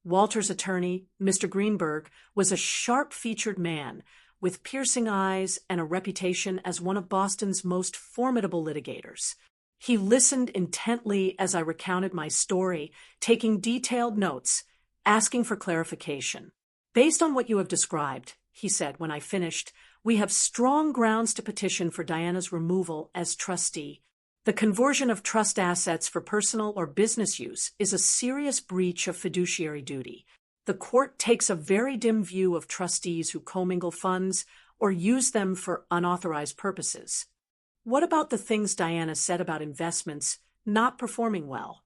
Walter's attorney, Mr. Greenberg, was a sharp-featured man with piercing eyes and a reputation as one of Boston's most formidable litigators. He listened intently as I recounted my story, taking detailed notes, asking for clarification. Based on what you have described, he said when I finished, we have strong grounds to petition for Diana's removal as trustee. The conversion of trust assets for personal or business use is a serious breach of fiduciary duty. The court takes a very dim view of trustees who commingle funds or use them for unauthorized purposes. What about the things Diana said about investments not performing well?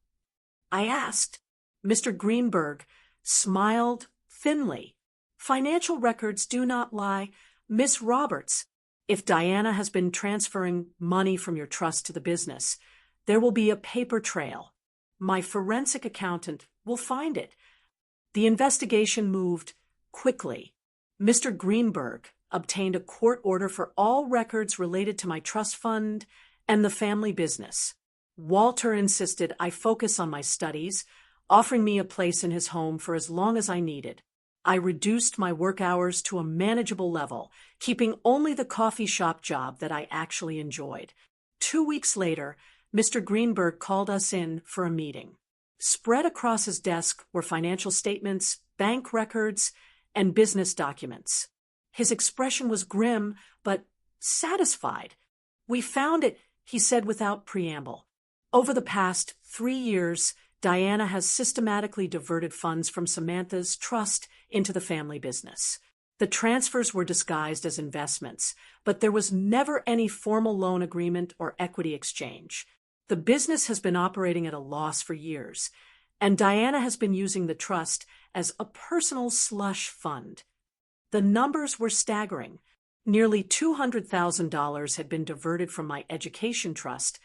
I asked. Mr. Greenberg smiled thinly. Financial records do not lie. Miss Roberts, if Diana has been transferring money from your trust to the business, there will be a paper trail. My forensic accountant will find it. The investigation moved quickly. Mr. Greenberg obtained a court order for all records related to my trust fund and the family business. Walter insisted I focus on my studies, offering me a place in his home for as long as I needed. I reduced my work hours to a manageable level, keeping only the coffee shop job that I actually enjoyed. 2 weeks later, Mr. Greenberg called us in for a meeting. Spread across his desk were financial statements, bank records, and business documents. His expression was grim, but satisfied. We found it, he said without preamble. Over the past 3 years, Diana has systematically diverted funds from Samantha's trust into the family business. The transfers were disguised as investments, but there was never any formal loan agreement or equity exchange. The business has been operating at a loss for years, and Diana has been using the trust as a personal slush fund. The numbers were staggering. Nearly $200,000 had been diverted from my education trust,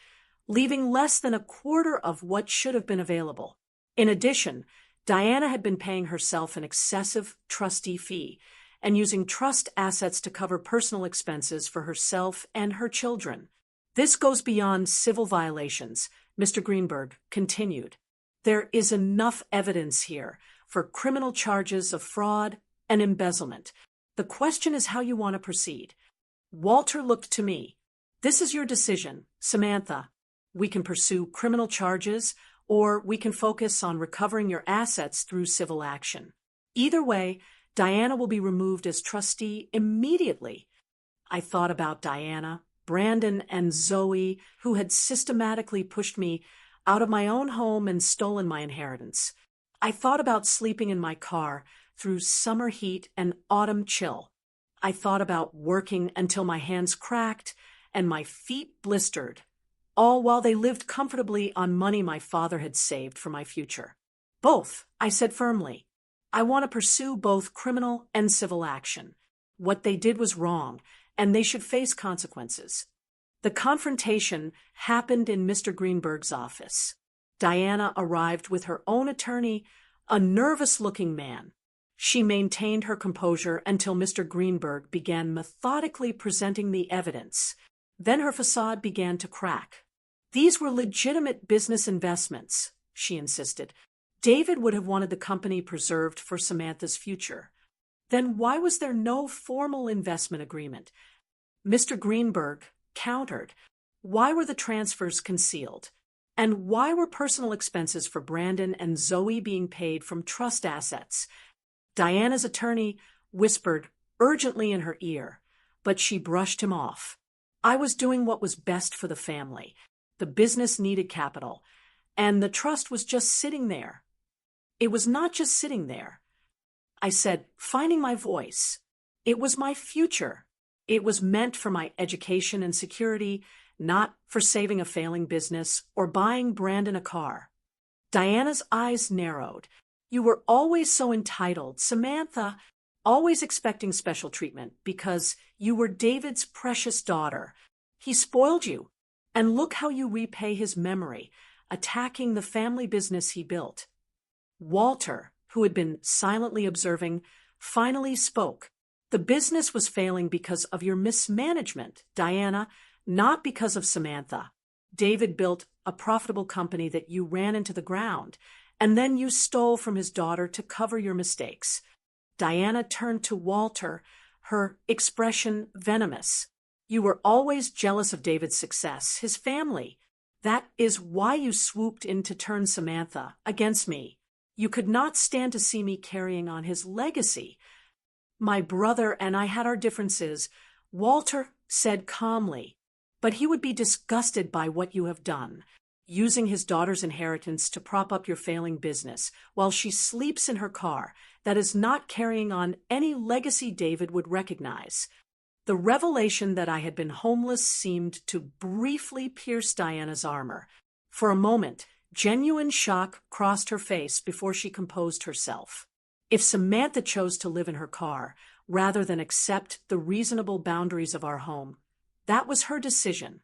leaving less than a quarter of what should have been available. In addition, Diana had been paying herself an excessive trustee fee and using trust assets to cover personal expenses for herself and her children. This goes beyond civil violations, Mr. Greenberg continued. There is enough evidence here for criminal charges of fraud and embezzlement. The question is how you want to proceed. Walter looked to me. This is your decision, Samantha. We can pursue criminal charges, or we can focus on recovering your assets through civil action. Either way, Diana will be removed as trustee immediately. I thought about Diana, Brandon, and Zoe, who had systematically pushed me out of my own home and stolen my inheritance. I thought about sleeping in my car through summer heat and autumn chill. I thought about working until my hands cracked and my feet blistered, all while they lived comfortably on money my father had saved for my future. Both, I said firmly. I want to pursue both criminal and civil action. What they did was wrong, and they should face consequences. The confrontation happened in Mr. Greenberg's office. Diana arrived with her own attorney, a nervous-looking man. She maintained her composure until Mr. Greenberg began methodically presenting the evidence. Then her facade began to crack. These were legitimate business investments, she insisted. David would have wanted the company preserved for Samantha's future. Then why was there no formal investment agreement? Mr. Greenberg countered. Why were the transfers concealed? And why were personal expenses for Brandon and Zoe being paid from trust assets? Diana's attorney whispered urgently in her ear, but she brushed him off. I was doing what was best for the family. The business needed capital, and the trust was just sitting there. It was not just sitting there. I said, finding my voice. It was my future. It was meant for my education and security, not for saving a failing business or buying Brandon a car. Diana's eyes narrowed. You were always so entitled, Samantha, always expecting special treatment because you were David's precious daughter. He spoiled you, and look how you repay his memory, attacking the family business he built. Walter, who had been silently observing, finally spoke. The business was failing because of your mismanagement, Diana, not because of Samantha. David built a profitable company that you ran into the ground, and then you stole from his daughter to cover your mistakes. Diana turned to Walter, her expression venomous. You were always jealous of David's success, his family. That is why you swooped in to turn Samantha against me. You could not stand to see me carrying on his legacy. My brother and I had our differences, Walter said calmly, but he would be disgusted by what you have done, using his daughter's inheritance to prop up your failing business while she sleeps in her car that is not carrying on any legacy David would recognize. The revelation that I had been homeless seemed to briefly pierce Diana's armor. For a moment, genuine shock crossed her face before she composed herself. If Samantha chose to live in her car, rather than accept the reasonable boundaries of our home, that was her decision.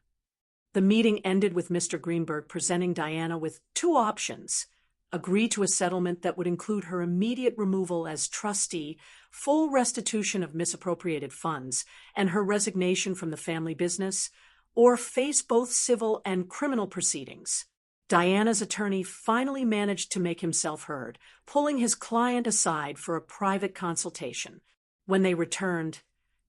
The meeting ended with Mr. Greenberg presenting Diana with two options: agree to a settlement that would include her immediate removal as trustee, full restitution of misappropriated funds, and her resignation from the family business, or face both civil and criminal proceedings. Diana's attorney finally managed to make himself heard, pulling his client aside for a private consultation. When they returned,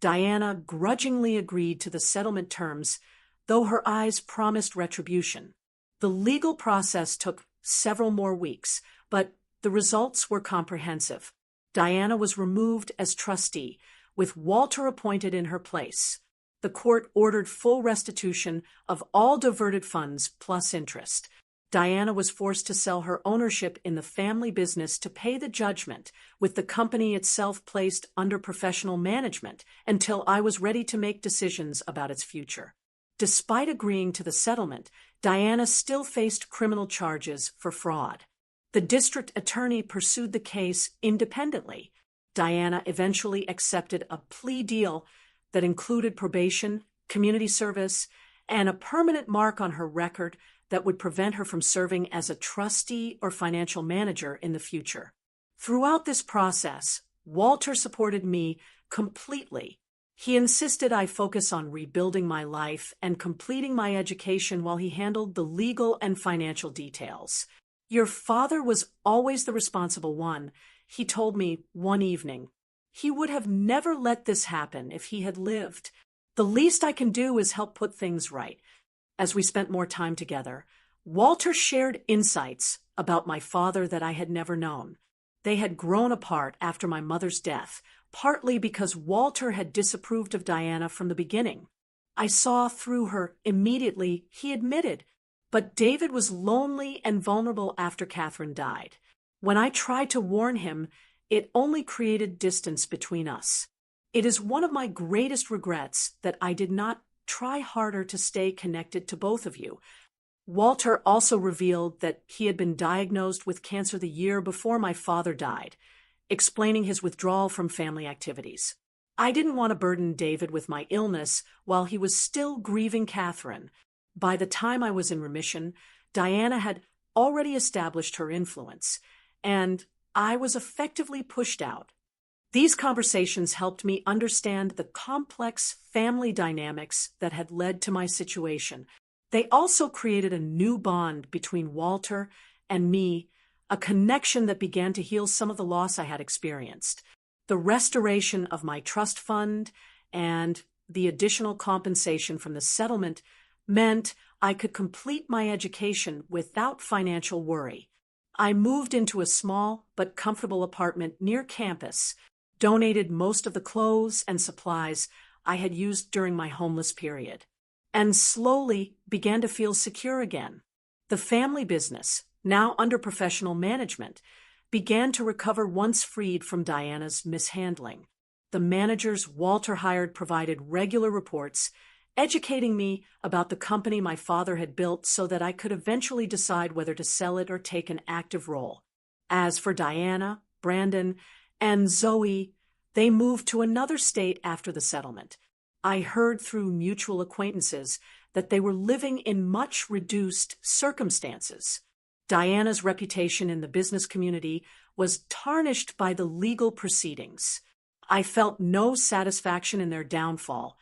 Diana grudgingly agreed to the settlement terms, though her eyes promised retribution. The legal process took several more weeks, but the results were comprehensive. Diana was removed as trustee, with Walter appointed in her place. The court ordered full restitution of all diverted funds plus interest. Diana was forced to sell her ownership in the family business to pay the judgment, with the company itself placed under professional management until I was ready to make decisions about its future. Despite agreeing to the settlement, Diana still faced criminal charges for fraud. The district attorney pursued the case independently. Diana eventually accepted a plea deal that included probation, community service, and a permanent mark on her record that would prevent her from serving as a trustee or financial manager in the future. Throughout this process, Walter supported me completely. He insisted I focus on rebuilding my life and completing my education while he handled the legal and financial details. Your father was always the responsible one, he told me one evening. He would have never let this happen if he had lived. The least I can do is help put things right. As we spent more time together, Walter shared insights about my father that I had never known. They had grown apart after my mother's death, partly because Walter had disapproved of Diana from the beginning. I saw through her immediately, he admitted, but David was lonely and vulnerable after Catherine died. When I tried to warn him, it only created distance between us. It is one of my greatest regrets that I did not try harder to stay connected to both of you. Walter also revealed that he had been diagnosed with cancer the year before my father died, explaining his withdrawal from family activities. I didn't want to burden David with my illness while he was still grieving Catherine. By the time I was in remission, Diana had already established her influence, and I was effectively pushed out. These conversations helped me understand the complex family dynamics that had led to my situation. They also created a new bond between Walter and me, a connection that began to heal some of the loss I had experienced. The restoration of my trust fund and the additional compensation from the settlement meant I could complete my education without financial worry. I moved into a small but comfortable apartment near campus, donated most of the clothes and supplies I had used during my homeless period, and slowly began to feel secure again. The family business, now under professional management, began to recover once freed from Diana's mishandling. The managers Walter hired provided regular reports, educating me about the company my father had built so that I could eventually decide whether to sell it or take an active role. As for Diana, Brandon, and Zoe, they moved to another state after the settlement. I heard through mutual acquaintances that they were living in much reduced circumstances. Diana's reputation in the business community was tarnished by the legal proceedings. I felt no satisfaction in their downfall,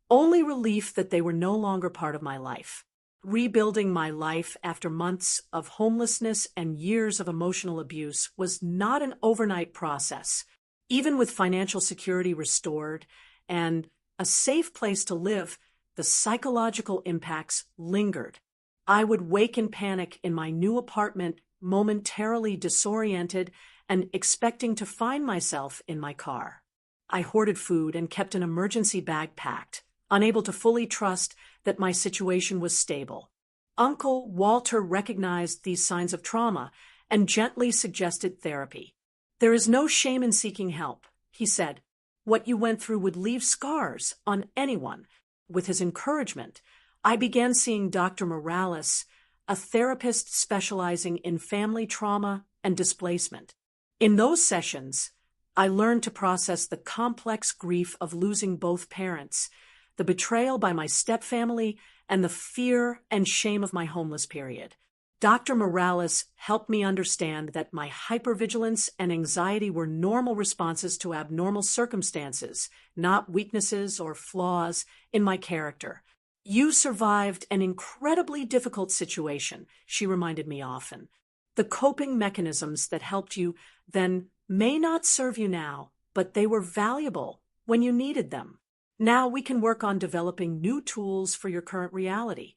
only relief that they were no longer part of my life. Rebuilding my life after months of homelessness and years of emotional abuse was not an overnight process. Even with financial security restored and a safe place to live, the psychological impacts lingered. I would wake in panic in my new apartment, momentarily disoriented and expecting to find myself in my car. I hoarded food and kept an emergency bag packed, unable to fully trust that my situation was stable. Uncle Walter recognized these signs of trauma and gently suggested therapy. "There is no shame in seeking help," he said. "What you went through would leave scars on anyone." With his encouragement, I began seeing Dr. Morales, a therapist specializing in family trauma and displacement. In those sessions, I learned to process the complex grief of losing both parents, the betrayal by my stepfamily, and the fear and shame of my homeless period. Dr. Morales helped me understand that my hypervigilance and anxiety were normal responses to abnormal circumstances, not weaknesses or flaws in my character. "You survived an incredibly difficult situation," she reminded me often. "The coping mechanisms that helped you then may not serve you now, but they were valuable when you needed them. Now we can work on developing new tools for your current reality."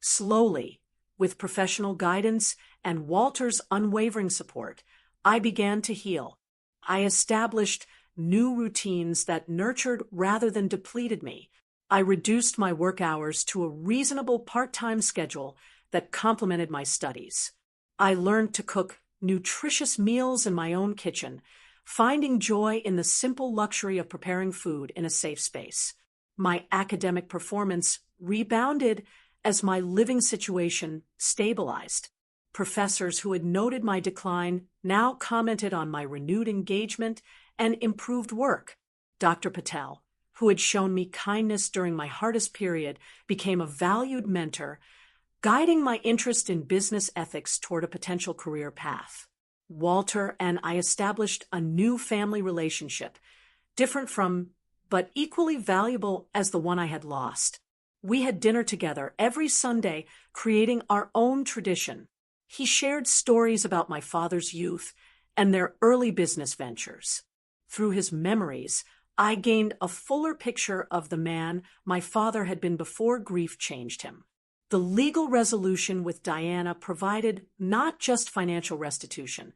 Slowly, with professional guidance and Walter's unwavering support, I began to heal. I established new routines that nurtured rather than depleted me. I reduced my work hours to a reasonable part-time schedule that complemented my studies. I learned to cook nutritious meals in my own kitchen, finding joy in the simple luxury of preparing food in a safe space. My academic performance rebounded as my living situation stabilized. Professors who had noted my decline now commented on my renewed engagement and improved work. Dr. Patel, who had shown me kindness during my hardest period, became a valued mentor, guiding my interest in business ethics toward a potential career path. Walter and I established a new family relationship, different from, but equally valuable as the one I had lost. We had dinner together every Sunday, creating our own tradition. He shared stories about my father's youth and their early business ventures. Through his memories, I gained a fuller picture of the man my father had been before grief changed him. The legal resolution with Diana provided not just financial restitution,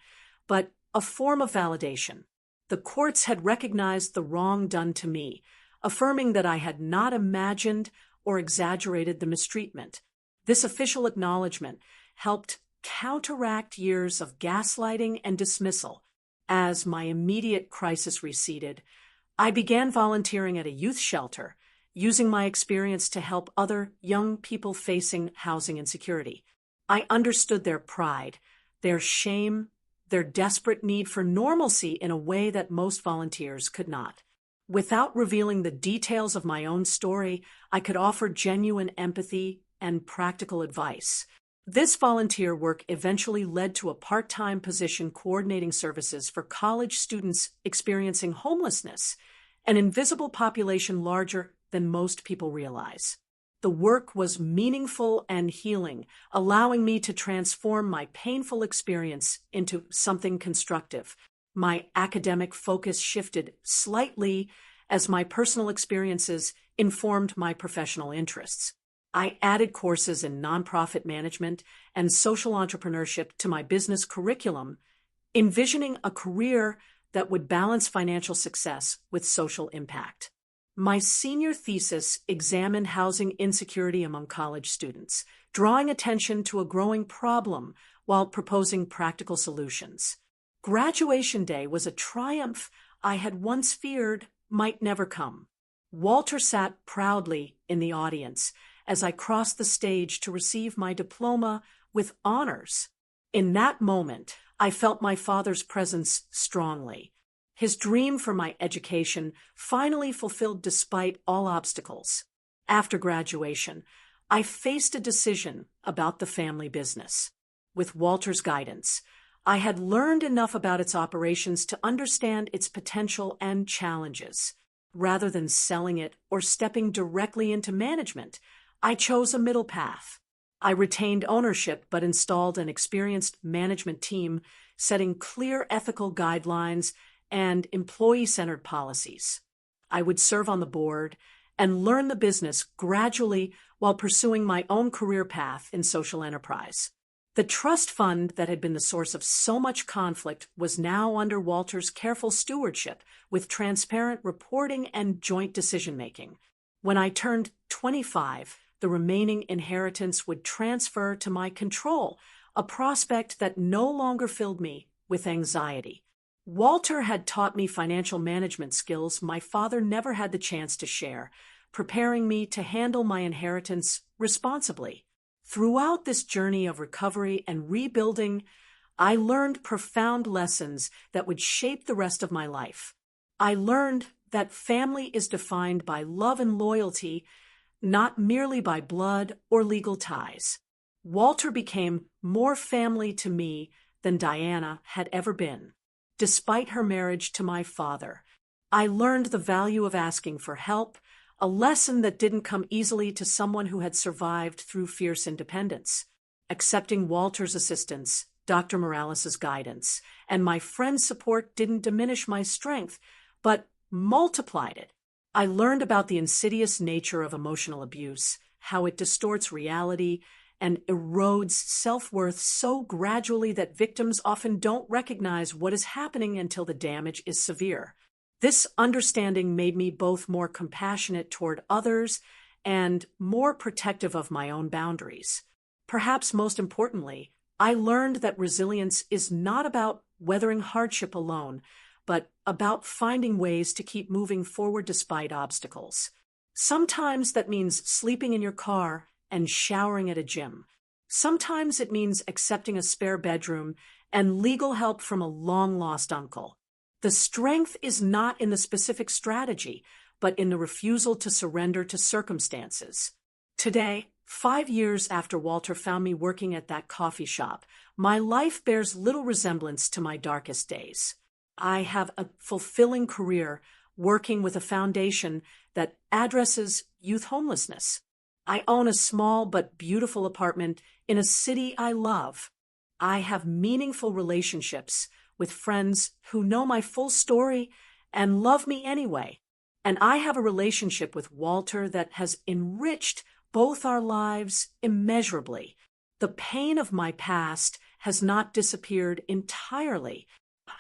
but a form of validation. The courts had recognized the wrong done to me, affirming that I had not imagined or exaggerated the mistreatment. This official acknowledgement helped counteract years of gaslighting and dismissal. As my immediate crisis receded, I began volunteering at a youth shelter, using my experience to help other young people facing housing insecurity. I understood their pride, their shame, their desperate need for normalcy in a way that most volunteers could not. Without revealing the details of my own story, I could offer genuine empathy and practical advice. This volunteer work eventually led to a part-time position coordinating services for college students experiencing homelessness, an invisible population larger than most people realize. The work was meaningful and healing, allowing me to transform my painful experience into something constructive. My academic focus shifted slightly as my personal experiences informed my professional interests. I added courses in nonprofit management and social entrepreneurship to my business curriculum, envisioning a career that would balance financial success with social impact. My senior thesis examined housing insecurity among college students, drawing attention to a growing problem while proposing practical solutions. Graduation day was a triumph I had once feared might never come. Walter sat proudly in the audience as I crossed the stage to receive my diploma with honors. In that moment, I felt my father's presence strongly. His dream for my education finally fulfilled despite all obstacles. After graduation, I faced a decision about the family business. With Walter's guidance, I had learned enough about its operations to understand its potential and challenges. Rather than selling it or stepping directly into management, I chose a middle path. I retained ownership but installed an experienced management team, setting clear ethical guidelines and employee-centered policies. I would serve on the board and learn the business gradually while pursuing my own career path in social enterprise. The trust fund that had been the source of so much conflict was now under Walter's careful stewardship, with transparent reporting and joint decision-making. When I turned 25, the remaining inheritance would transfer to my control, a prospect that no longer filled me with anxiety. Walter had taught me financial management skills my father never had the chance to share, preparing me to handle my inheritance responsibly. Throughout this journey of recovery and rebuilding, I learned profound lessons that would shape the rest of my life. I learned that family is defined by love and loyalty, not merely by blood or legal ties. Walter became more family to me than Diana had ever been. Despite her marriage to my father, I learned the value of asking for help, a lesson that didn't come easily to someone who had survived through fierce independence. Accepting Walter's assistance, Dr. Morales's guidance, and my friend's support didn't diminish my strength, but multiplied it. I learned about the insidious nature of emotional abuse, how it distorts reality and erodes self-worth so gradually that victims often don't recognize what is happening until the damage is severe. This understanding made me both more compassionate toward others and more protective of my own boundaries. Perhaps most importantly, I learned that resilience is not about weathering hardship alone, but about finding ways to keep moving forward despite obstacles. Sometimes that means sleeping in your car and showering at a gym. Sometimes it means accepting a spare bedroom and legal help from a long-lost uncle. The strength is not in the specific strategy, but in the refusal to surrender to circumstances. Today, 5 years after Walter found me working at that coffee shop, my life bears little resemblance to my darkest days. I have a fulfilling career working with a foundation that addresses youth homelessness. I own a small but beautiful apartment in a city I love. I have meaningful relationships with friends who know my full story and love me anyway. And I have a relationship with Walter that has enriched both our lives immeasurably. The pain of my past has not disappeared entirely.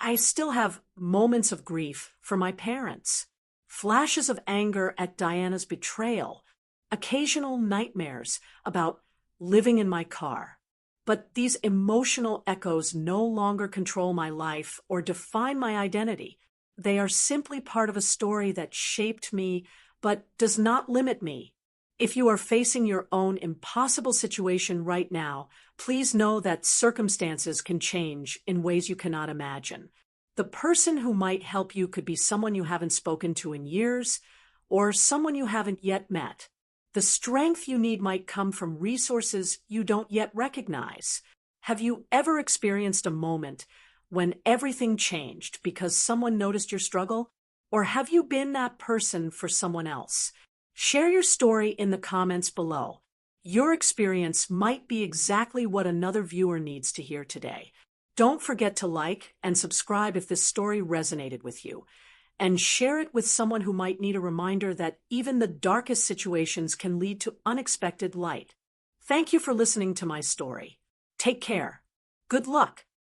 I still have moments of grief for my parents, flashes of anger at Diana's betrayal, occasional nightmares about living in my car. But these emotional echoes no longer control my life or define my identity. They are simply part of a story that shaped me, but does not limit me. If you are facing your own impossible situation right now, please know that circumstances can change in ways you cannot imagine. The person who might help you could be someone you haven't spoken to in years, or someone you haven't yet met. The strength you need might come from resources you don't yet recognize. Have you ever experienced a moment when everything changed because someone noticed your struggle? Or have you been that person for someone else? Share your story in the comments below. Your experience might be exactly what another viewer needs to hear today. Don't forget to like and subscribe if this story resonated with you. and share it with someone who might need a reminder that even the darkest situations can lead to unexpected light. Thank you for listening to my story. Take care. Good luck.